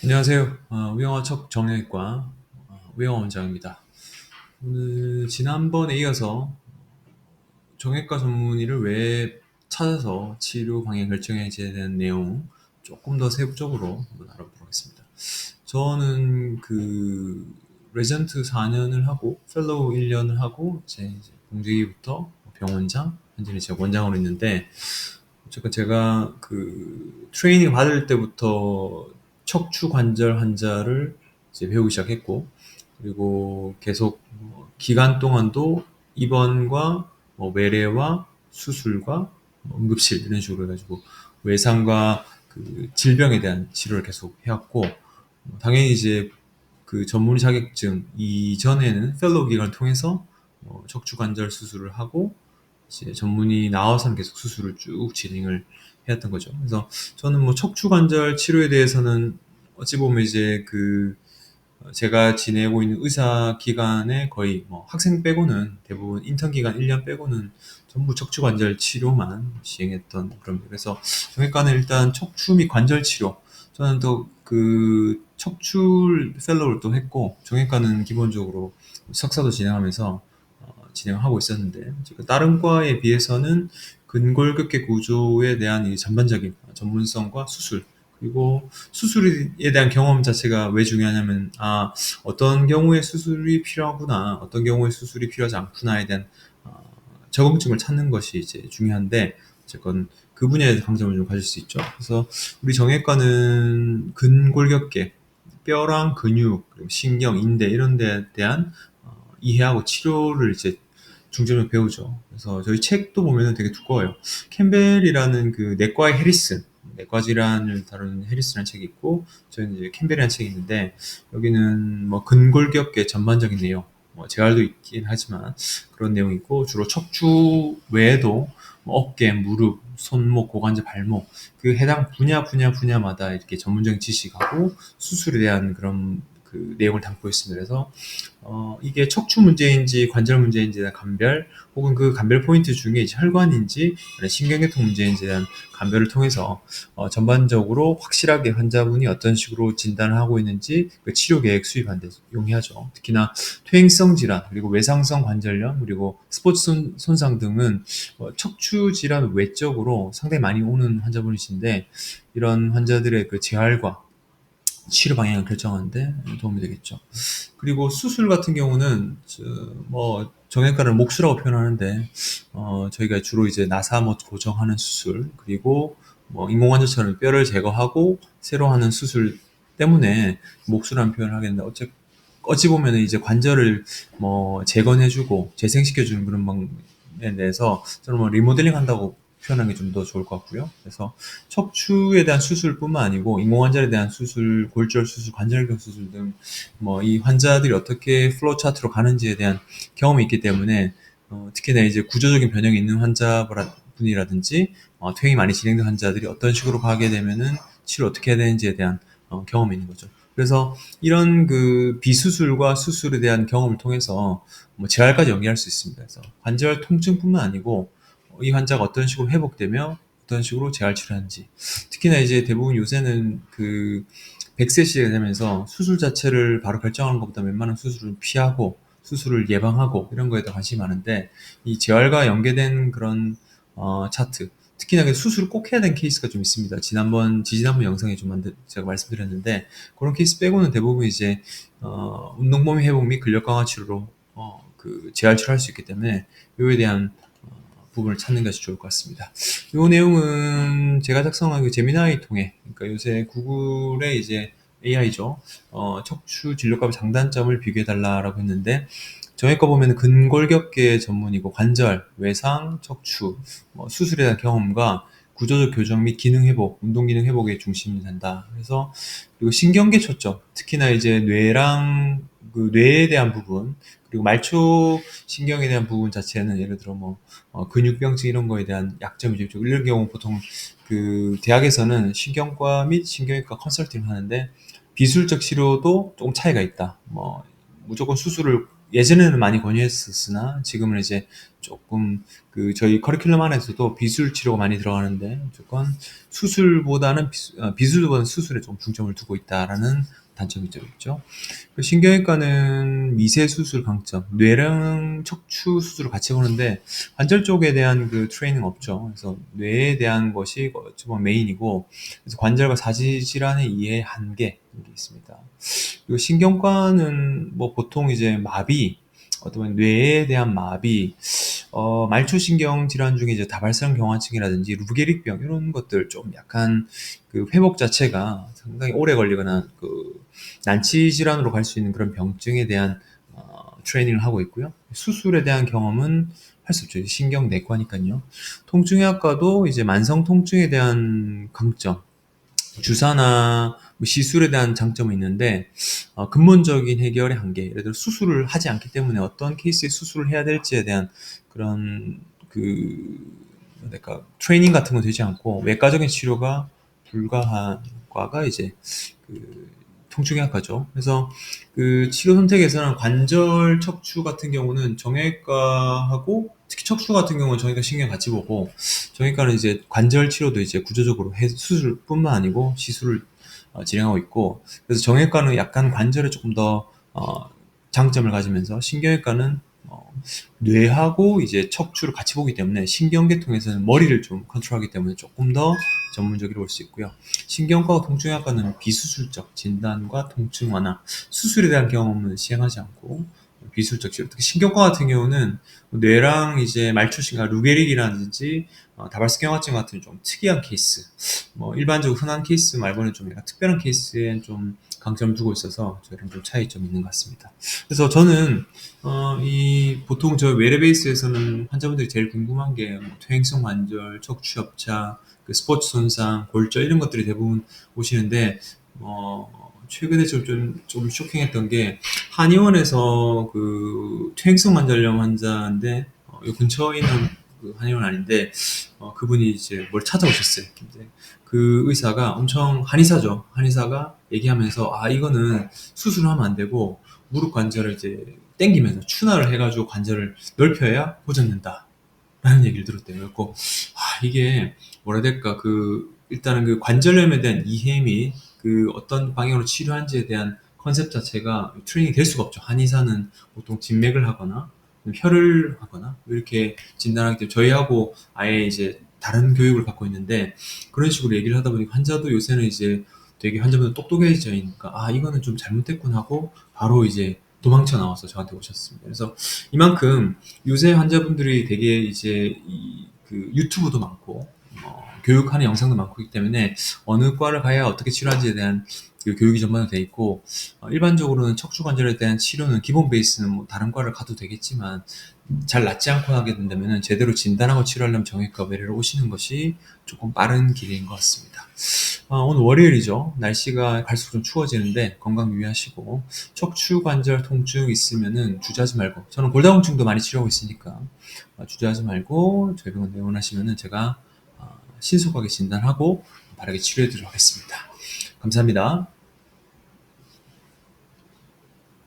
안녕하세요. 위영어척 정형외과 위영어 원장입니다. 오늘 지난번에 이어서 정형외과 전문의를 왜 찾아서 치료 방향 결정해야 되는 내용 조금 더 세부적으로 한번 알아보도록 하겠습니다. 저는 레전트 4년을 하고 펠로우 1년을 하고 이제 공직위부터 병원장 현재는 제가 원장으로 있는데, 어쨌건 제가 트레이닝 받을 때부터 척추 관절 환자를 이제 배우기 시작했고, 그리고 계속 기간 동안도 입원과 외래와 수술과 응급실 이런 식으로 해가지고 외상과 질병에 대한 치료를 계속 해왔고, 당연히 이제 전문의 자격증 이전에는 펠로우 기간을 통해서 척추 관절 수술을 하고 이제 전문의 나와서는 계속 수술을 쭉 진행을 해왔던 거죠. 그래서 저는 척추 관절 치료에 대해서는 어찌 보면 이제 제가 지내고 있는 의사 기간에 거의 학생 빼고는 대부분 인턴 기간 1년 빼고는 전부 척추 관절 치료만 시행했던 그런. 그래서 정형외과는 일단 척추 및 관절 치료, 저는 또 척추 펠로우를 또 했고, 정형외과는 기본적으로 석사도 진행하면서 진행을 하고 있었는데, 다른 과에 비해서는 근골격계 구조에 대한 이 전반적인 전문성과 수술, 그리고 수술에 대한 경험 자체가 왜 중요하냐면, 어떤 경우에 수술이 필요하구나, 어떤 경우에 수술이 필요하지 않구나에 대한 어, 적응증을 찾는 것이 이제 중요한데, 어쨌건 그 분야에 서 강점을 좀 가질 수 있죠. 그래서 우리 정형외과는 근골격계, 뼈랑 근육, 그리고 신경, 인대 이런 데에 대한 이해하고 치료를 이제 중점을 배우죠. 그래서 저희 책도 보면은 되게 두꺼워요. 캠벨이라는 내과의 해리슨, 내과 질환을 다루는 해리스라는 책이 있고, 저희는 이제 캠벨이라는 책이 있는데, 여기는 근골격계 전반적인 내용, 재활도 있긴 하지만 그런 내용이 있고, 주로 척추 외에도 어깨, 무릎, 손목, 고관절, 발목, 해당 분야마다 이렇게 전문적인 지식하고 수술에 대한 그런 내용을 담고 있습니다. 그래서 이게 척추 문제인지 관절 문제인지에 대한 감별, 혹은 그 감별 포인트 중에 이제 혈관인지 신경계통 문제인지에 대한 감별을 통해서 전반적으로 확실하게 환자분이 어떤 식으로 진단을 하고 있는지 그 치료 계획 수립하는 데 용이하죠. 특히나 퇴행성 질환, 그리고 외상성 관절염, 그리고 스포츠 손상 등은 척추 질환 외적으로 상당히 많이 오는 환자분이신데, 이런 환자들의 재활과 치료 방향을 결정하는데 도움이 되겠죠. 그리고 수술 같은 경우는 정형외과를 목수라고 표현하는데, 저희가 주로 이제 나사못 고정하는 수술, 그리고 인공관절처럼 뼈를 제거하고 새로 하는 수술 때문에 목수라는 표현을 하겠는데, 어찌 보면 이제 관절을 재건해주고 재생시켜주는 그런 방법에 대해서 저는 리모델링 한다고 표현하는 게 좀 더 좋을 것 같고요. 그래서 척추에 대한 수술뿐만 아니고 인공관절에 대한 수술, 골절 수술, 관절경 수술 등 이 환자들이 어떻게 플로우 차트로 가는지에 대한 경험이 있기 때문에, 특히나 이제 구조적인 변형이 있는 환자분이라든지 퇴행이 많이 진행된 환자들이 어떤 식으로 가게 되면은 치료 어떻게 해야 되는지에 대한 경험이 있는 거죠. 그래서 이런 비수술과 수술에 대한 경험을 통해서 재활까지 연계할 수 있습니다. 그래서 관절 통증뿐만 아니고 이 환자가 어떤 식으로 회복되며 어떤 식으로 재활 치료하는지, 특히나 이제 대부분 요새는 100세 시대가 되면서 수술 자체를 바로 결정하는 것보다 웬만한 수술을 피하고 수술을 예방하고 이런 거에 더 관심이 많은데, 이 재활과 연계된 그런 차트, 특히나 수술을 꼭 해야 되는 케이스가 좀 있습니다. 지지난번 영상에 제가 말씀드렸는데, 그런 케이스 빼고는 대부분 이제 운동 범위 회복 및 근력 강화 치료로 재활 치료할 수 있기 때문에 이에 대한 부분을 찾는 것이 좋을 것 같습니다. 이 내용은 제가 작성한 제미나이 통해, 그러니까 요새 구글의 이제 AI죠. 척추 진료값의 장단점을 비교해달라라고 했는데, 정형외과 보면 근골격계 전문이고 관절, 외상, 척추, 수술에 대한 경험과 구조적 교정 및 기능 회복, 운동 기능 회복에 중심이 된다. 그래서 그리고 신경계 초점, 특히나 이제 뇌랑 뇌에 대한 부분, 그리고 말초 신경에 대한 부분 자체는 예를 들어 근육병증 이런 거에 대한 약점이죠. 이런 경우 보통 대학에서는 신경과 및 신경외과 컨설팅을 하는데, 비술적 치료도 조금 차이가 있다. 무조건 수술을 예전에는 많이 권유했었으나 지금은 이제 조금 그 저희 커리큘럼 안에서도 비술 치료가 많이 들어가는데 무조건 비술보다는 수술에 좀 중점을 두고 있다라는 단점이 좀 있죠. 그 신경외과는 미세 수술 강점, 뇌랑 척추 수술을 같이 보는데 관절 쪽에 대한 그 트레이닝 없죠. 그래서 뇌에 대한 것이 어찌 보면 메인이고, 그래서 관절과 사지 질환의 이해 한계 이게 있습니다. 그리고 신경과는 뭐 보통 이제 마비, 어떤 뇌에 대한 마비, 말초신경 질환 중에 이제 다발성 경화증이라든지 루게릭병 이런 것들 좀 약간 그 회복 자체가 상당히 오래 걸리거나 그 난치 질환으로 갈 수 있는 그런 병증에 대한 트레이닝을 하고 있고요. 수술에 대한 경험은 할 수 없죠. 신경내과니까요. 통증의학과도 이제 만성 통증에 대한 강점, 주사나 뭐 시술에 대한 장점은 있는데 근본적인 해결의 한계, 예를 들어 수술을 하지 않기 때문에 어떤 케이스에 수술을 해야 될지에 대한 그런 그 뭐랄까 트레이닝 같은 건 되지 않고 외과적인 치료가 불가한 과가 이제 그 통증의학과죠. 그래서 그 치료 선택에서는 관절 척추 같은 경우는 정형외과하고 특히 척추 같은 경우는 정형외과 신경 같이 보고, 정형외과는 이제 관절 치료도 이제 구조적으로 수술뿐만 아니고 시술을 진행하고 있고, 그래서 정형외과는 약간 관절에 조금 더 장점을 가지면서 신경외과는 뇌하고 이제 척추를 같이 보기 때문에 신경계통에서는 머리를 좀 컨트롤하기 때문에 조금 더 전문적으로 볼 수 있고요. 신경과와 통증의학과는 비수술적 진단과 통증 완화, 수술에 대한 경험은 시행하지 않고 비수술적 치료. 특히 신경과 같은 경우는 뇌랑 이제 말초신경, 루게릭이라든지 다발성경화증 같은 좀 특이한 케이스, 뭐 일반적으로 흔한 케이스 말고는 좀 약간 특별한 케이스에 좀 강점을 두고 있어서 저희랑 좀 차이점이 있는 것 같습니다. 그래서 저는 보통 저 외래베이스에서는 환자분들이 제일 궁금한 게 뭐 퇴행성 관절, 척추협차, 그 스포츠 손상, 골절 이런 것들이 대부분 오시는데, 최근에 좀 쇼킹했던 게 한의원에서 그 퇴행성 관절염 환자인데, 이 근처에 있는 그 한의원 아닌데, 그분이 이제 뭘 찾아오셨어요. 근데 그 의사가 엄청 한의사죠. 한의사가 얘기하면서 이거는 수술하면 안 되고 무릎 관절을 이제 당기면서 추나를 해가지고 관절을 넓혀야 고정된다 라는 얘기를 들었대요. 그래서 이게 뭐라 해야 될까, 일단은 그 관절염에 대한 이해 및 그 어떤 방향으로 치료한지에 대한 컨셉 자체가 트레이닝이 될 수가 없죠. 한의사는 보통 진맥을 하거나 혈을 하거나 이렇게 진단하기 때문에 저희하고 아예 이제 다른 교육을 갖고 있는데, 그런 식으로 얘기를 하다 보니까 환자도 요새는 이제 되게 환자분들 똑똑해져 있으니까 이거는 좀 잘못됐군 하고 바로 이제 도망쳐 나와서 저한테 오셨습니다. 그래서 이만큼 요새 환자분들이 되게 이제 그 유튜브도 많고 교육하는 영상도 많고 있기 때문에 어느 과를 가야 어떻게 치료하는지에 대한 그 교육이 전반으로 돼 있고, 일반적으로는 척추 관절에 대한 치료는 기본 베이스는 뭐 다른 과를 가도 되겠지만 잘 낫지 않고 하게 된다면 제대로 진단하고 치료하려면 정형외과 외래로 오시는 것이 조금 빠른 길인 것 같습니다. 오늘 월요일이죠. 날씨가 갈수록 좀 추워지는데 건강 유의하시고, 척추 관절 통증 있으면은 주저하지 말고, 저는 골다공증도 많이 치료하고 있으니까 주저하지 말고 저희 병원 내원하시면은 제가 신속하게 진단하고 바르게 치료해 드리도록 하겠습니다. 감사합니다.